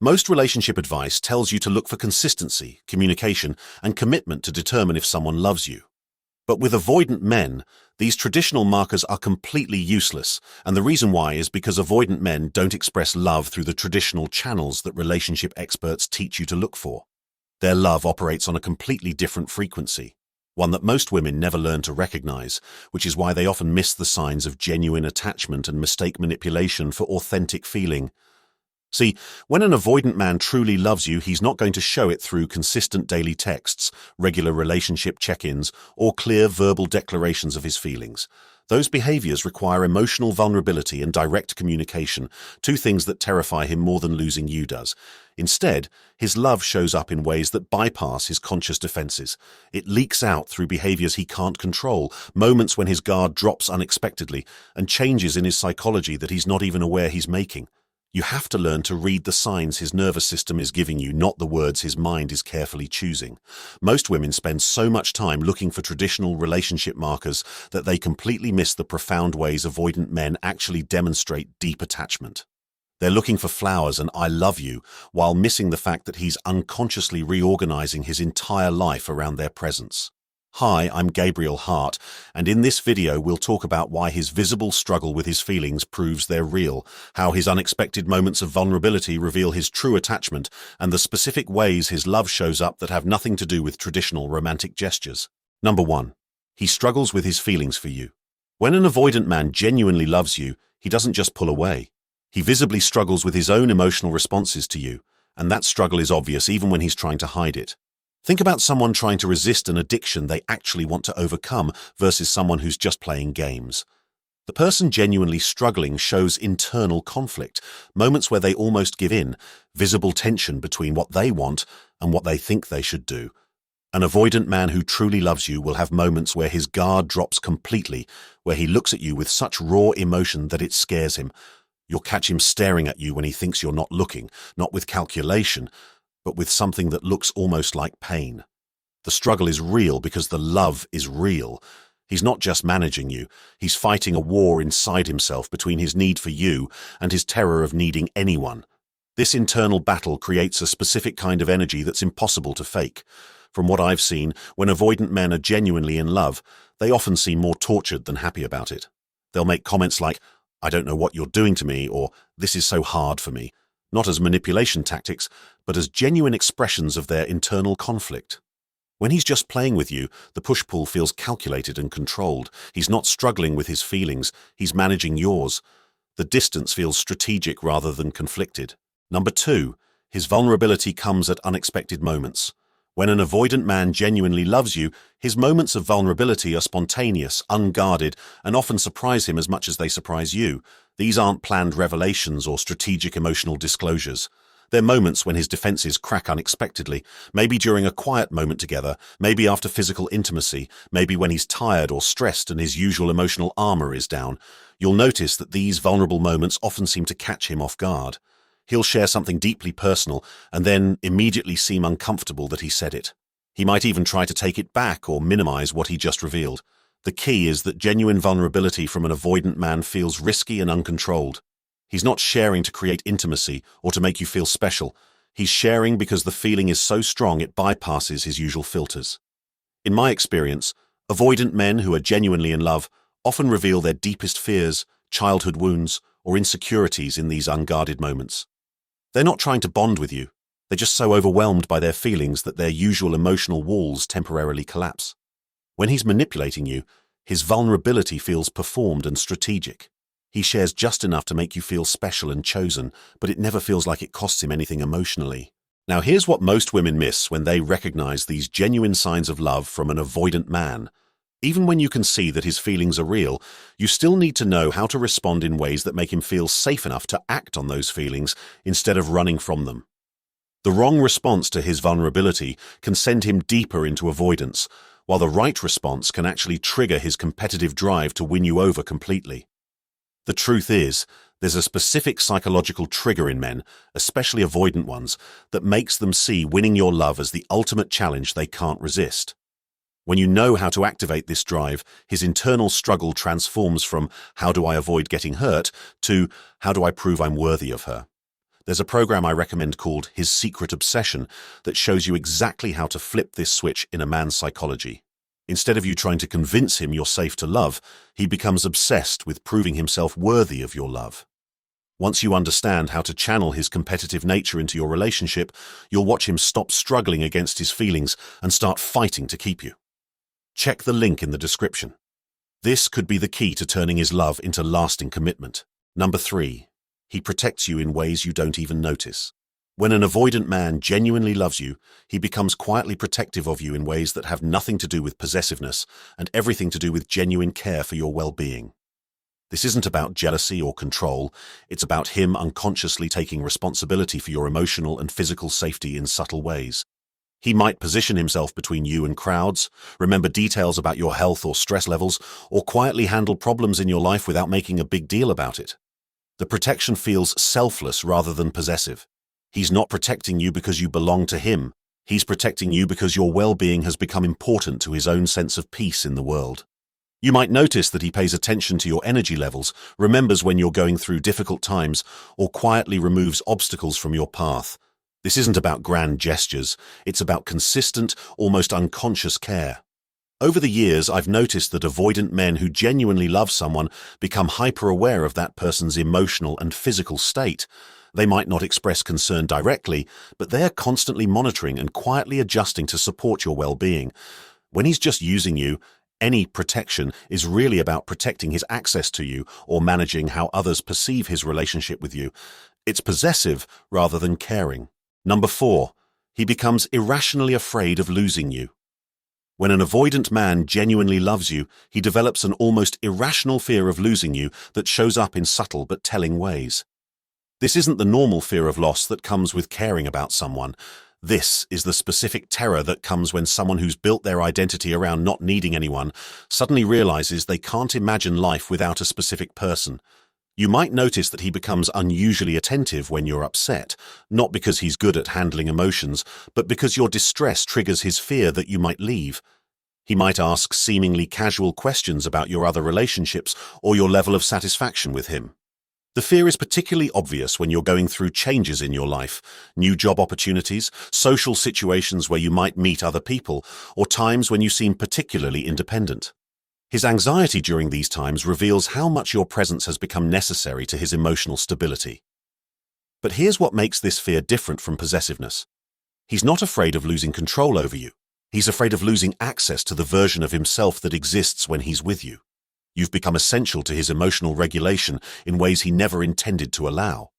Most relationship advice tells you to look for consistency, communication, and commitment to determine if someone loves you. But with avoidant men, these traditional markers are completely useless, and the reason why is because avoidant men don't express love through the traditional channels that relationship experts teach you to look for. Their love operates on a completely different frequency, one that most women never learn to recognize, which is why they often miss the signs of genuine attachment and mistake manipulation for authentic feeling. See, when an avoidant man truly loves you, he's not going to show it through consistent daily texts, regular relationship check-ins, or clear verbal declarations of his feelings. Those behaviors require emotional vulnerability and direct communication, two things that terrify him more than losing you does. Instead, his love shows up in ways that bypass his conscious defenses. It leaks out through behaviors he can't control, moments when his guard drops unexpectedly, and changes in his psychology that he's not even aware he's making. You have to learn to read the signs his nervous system is giving you, not the words his mind is carefully choosing. Most women spend so much time looking for traditional relationship markers that they completely miss the profound ways avoidant men actually demonstrate deep attachment. They're looking for flowers and "I love you," while missing the fact that he's unconsciously reorganizing his entire life around their presence. Hi, I'm Gabriel Hart, and in this video we'll talk about why his visible struggle with his feelings proves they're real, how his unexpected moments of vulnerability reveal his true attachment, and the specific ways his love shows up that have nothing to do with traditional romantic gestures. Number 1. He struggles with his feelings for you. When an avoidant man genuinely loves you, he doesn't just pull away. He visibly struggles with his own emotional responses to you, and that struggle is obvious even when he's trying to hide it. Think about someone trying to resist an addiction they actually want to overcome versus someone who's just playing games. The person genuinely struggling shows internal conflict, moments where they almost give in, visible tension between what they want and what they think they should do. An avoidant man who truly loves you will have moments where his guard drops completely, where he looks at you with such raw emotion that it scares him. You'll catch him staring at you when he thinks you're not looking, not with calculation, but with something that looks almost like pain. The struggle is real because the love is real. He's not just managing you, he's fighting a war inside himself between his need for you and his terror of needing anyone. This internal battle creates a specific kind of energy that's impossible to fake. From what I've seen, when avoidant men are genuinely in love, they often seem more tortured than happy about it. They'll make comments like, "I don't know what you're doing to me," or "This is so hard for me," not as manipulation tactics, but as genuine expressions of their internal conflict. When he's just playing with you, the push-pull feels calculated and controlled. He's not struggling with his feelings, he's managing yours. The distance feels strategic rather than conflicted. Number 2, his vulnerability comes at unexpected moments. When an avoidant man genuinely loves you, his moments of vulnerability are spontaneous, unguarded, and often surprise him as much as they surprise you. These aren't planned revelations or strategic emotional disclosures. They're moments when his defenses crack unexpectedly, maybe during a quiet moment together, maybe after physical intimacy, maybe when he's tired or stressed and his usual emotional armor is down. You'll notice that these vulnerable moments often seem to catch him off guard. He'll share something deeply personal and then immediately seem uncomfortable that he said it. He might even try to take it back or minimize what he just revealed. The key is that genuine vulnerability from an avoidant man feels risky and uncontrolled. He's not sharing to create intimacy or to make you feel special. He's sharing because the feeling is so strong it bypasses his usual filters. In my experience, avoidant men who are genuinely in love often reveal their deepest fears, childhood wounds, or insecurities in these unguarded moments. They're not trying to bond with you. They're just so overwhelmed by their feelings that their usual emotional walls temporarily collapse. When he's manipulating you, his vulnerability feels performed and strategic. He shares just enough to make you feel special and chosen, but it never feels like it costs him anything emotionally. Now here's what most women miss when they recognize these genuine signs of love from an avoidant man. Even when you can see that his feelings are real, you still need to know how to respond in ways that make him feel safe enough to act on those feelings instead of running from them. The wrong response to his vulnerability can send him deeper into avoidance, while the right response can actually trigger his competitive drive to win you over completely. The truth is, there's a specific psychological trigger in men, especially avoidant ones, that makes them see winning your love as the ultimate challenge they can't resist. When you know how to activate this drive, his internal struggle transforms from "how do I avoid getting hurt" to "how do I prove I'm worthy of her?" There's a program I recommend called His Secret Obsession that shows you exactly how to flip this switch in a man's psychology. Instead of you trying to convince him you're safe to love, he becomes obsessed with proving himself worthy of your love. Once you understand how to channel his competitive nature into your relationship, you'll watch him stop struggling against his feelings and start fighting to keep you. Check the link in the description. This could be the key to turning his love into lasting commitment. Number 3. He protects you in ways you don't even notice. When an avoidant man genuinely loves you, he becomes quietly protective of you in ways that have nothing to do with possessiveness and everything to do with genuine care for your well-being. This isn't about jealousy or control, it's about him unconsciously taking responsibility for your emotional and physical safety in subtle ways. He might position himself between you and crowds, remember details about your health or stress levels, or quietly handle problems in your life without making a big deal about it. The protection feels selfless rather than possessive. He's not protecting you because you belong to him. He's protecting you because your well-being has become important to his own sense of peace in the world. You might notice that he pays attention to your energy levels, remembers when you're going through difficult times, or quietly removes obstacles from your path. This isn't about grand gestures, it's about consistent, almost unconscious care. Over the years, I've noticed that avoidant men who genuinely love someone become hyper-aware of that person's emotional and physical state. They might not express concern directly, but they're constantly monitoring and quietly adjusting to support your well-being. When he's just using you, any protection is really about protecting his access to you or managing how others perceive his relationship with you. It's possessive rather than caring. Number 4. He becomes irrationally afraid of losing you. When an avoidant man genuinely loves you, he develops an almost irrational fear of losing you that shows up in subtle but telling ways. This isn't the normal fear of loss that comes with caring about someone. This is the specific terror that comes when someone who's built their identity around not needing anyone suddenly realizes they can't imagine life without a specific person. You might notice that he becomes unusually attentive when you're upset, not because he's good at handling emotions, but because your distress triggers his fear that you might leave. He might ask seemingly casual questions about your other relationships or your level of satisfaction with him. The fear is particularly obvious when you're going through changes in your life, new job opportunities, social situations where you might meet other people, or times when you seem particularly independent. His anxiety during these times reveals how much your presence has become necessary to his emotional stability. But here's what makes this fear different from possessiveness. He's not afraid of losing control over you. He's afraid of losing access to the version of himself that exists when he's with you. You've become essential to his emotional regulation in ways he never intended to allow.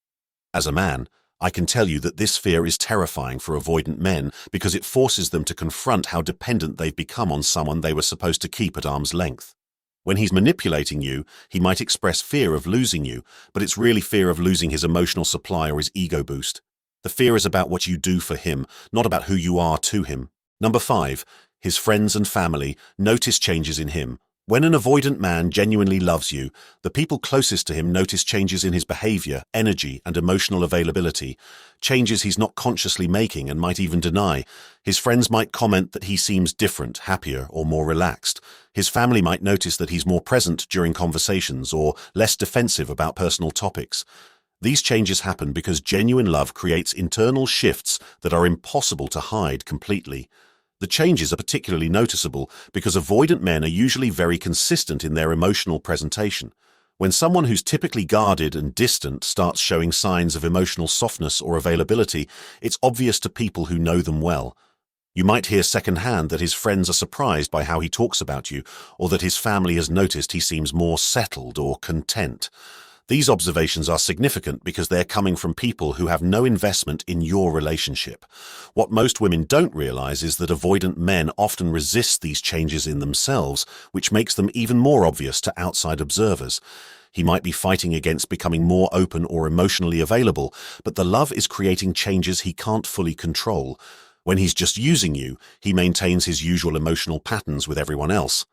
As a man, I can tell you that this fear is terrifying for avoidant men because it forces them to confront how dependent they've become on someone they were supposed to keep at arm's length. When he's manipulating you, he might express fear of losing you, but it's really fear of losing his emotional supply or his ego boost. The fear is about what you do for him, not about who you are to him. Number 5. His friends and family notice changes in him. When an avoidant man genuinely loves you, the people closest to him notice changes in his behavior, energy, and emotional availability, changes he's not consciously making and might even deny. His friends might comment that he seems different, happier, or more relaxed. His family might notice that he's more present during conversations or less defensive about personal topics. These changes happen because genuine love creates internal shifts that are impossible to hide completely. The changes are particularly noticeable because avoidant men are usually very consistent in their emotional presentation. When someone who's typically guarded and distant starts showing signs of emotional softness or availability, it's obvious to people who know them well. You might hear secondhand that his friends are surprised by how he talks about you, or that his family has noticed he seems more settled or content. These observations are significant because they're coming from people who have no investment in your relationship. What most women don't realize is that avoidant men often resist these changes in themselves, which makes them even more obvious to outside observers. He might be fighting against becoming more open or emotionally available, but the love is creating changes he can't fully control. When he's just using you, he maintains his usual emotional patterns with everyone else.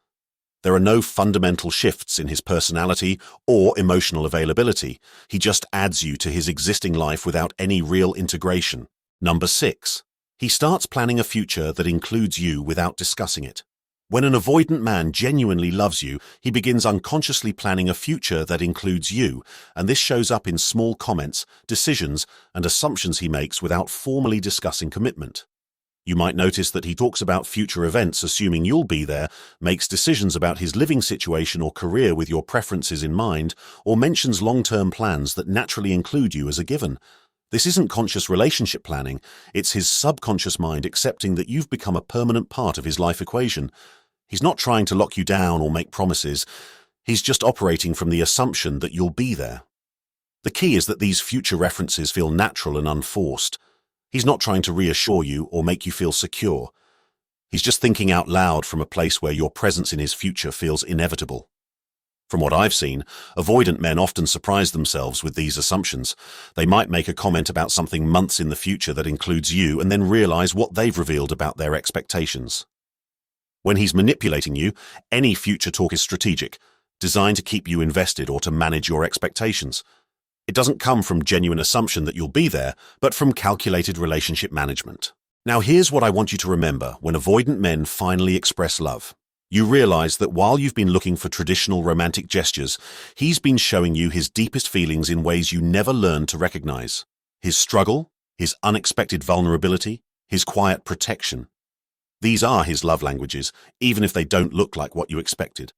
There are no fundamental shifts in his personality or emotional availability. He just adds you to his existing life without any real integration. Number 6. He starts planning a future that includes you without discussing it. When an avoidant man genuinely loves you, he begins unconsciously planning a future that includes you, and this shows up in small comments, decisions, and assumptions he makes without formally discussing commitment. You might notice that he talks about future events assuming you'll be there, makes decisions about his living situation or career with your preferences in mind, or mentions long-term plans that naturally include you as a given. This isn't conscious relationship planning, it's his subconscious mind accepting that you've become a permanent part of his life equation. He's not trying to lock you down or make promises, he's just operating from the assumption that you'll be there. The key is that these future references feel natural and unforced. He's not trying to reassure you or make you feel secure. He's just thinking out loud from a place where your presence in his future feels inevitable. From what I've seen, avoidant men often surprise themselves with these assumptions. They might make a comment about something months in the future that includes you and then realize what they've revealed about their expectations. When he's manipulating you, any future talk is strategic, designed to keep you invested or to manage your expectations. It doesn't come from genuine assumption that you'll be there, but from calculated relationship management. Now here's what I want you to remember when avoidant men finally express love. You realize that while you've been looking for traditional romantic gestures, he's been showing you his deepest feelings in ways you never learned to recognize. His struggle, his unexpected vulnerability, his quiet protection. These are his love languages, even if they don't look like what you expected.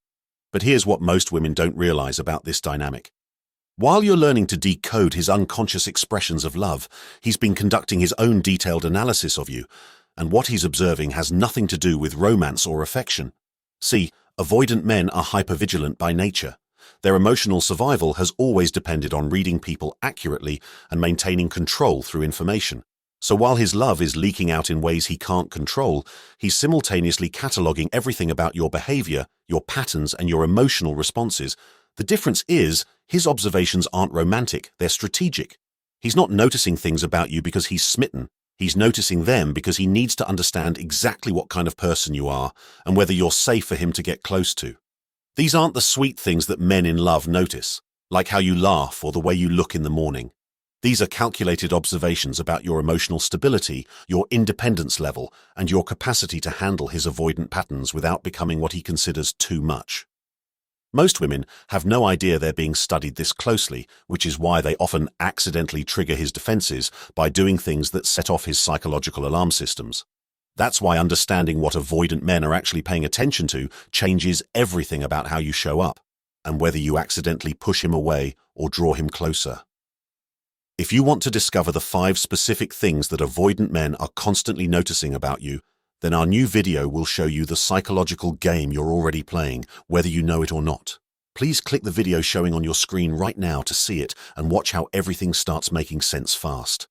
But here's what most women don't realize about this dynamic. While you're learning to decode his unconscious expressions of love, he's been conducting his own detailed analysis of you, and what he's observing has nothing to do with romance or affection. See, avoidant men are hypervigilant by nature. Their emotional survival has always depended on reading people accurately and maintaining control through information. So while his love is leaking out in ways he can't control, he's simultaneously cataloging everything about your behavior, your patterns, and your emotional responses. The difference is, his observations aren't romantic, they're strategic. He's not noticing things about you because he's smitten. He's noticing them because he needs to understand exactly what kind of person you are and whether you're safe for him to get close to. These aren't the sweet things that men in love notice, like how you laugh or the way you look in the morning. These are calculated observations about your emotional stability, your independence level, and your capacity to handle his avoidant patterns without becoming what he considers too much. Most women have no idea they're being studied this closely, which is why they often accidentally trigger his defenses by doing things that set off his psychological alarm systems. That's why understanding what avoidant men are actually paying attention to changes everything about how you show up, and whether you accidentally push him away or draw him closer. If you want to discover the 5 specific things that avoidant men are constantly noticing about you, then our new video will show you the psychological game you're already playing, whether you know it or not. Please click the video showing on your screen right now to see it and watch how everything starts making sense fast.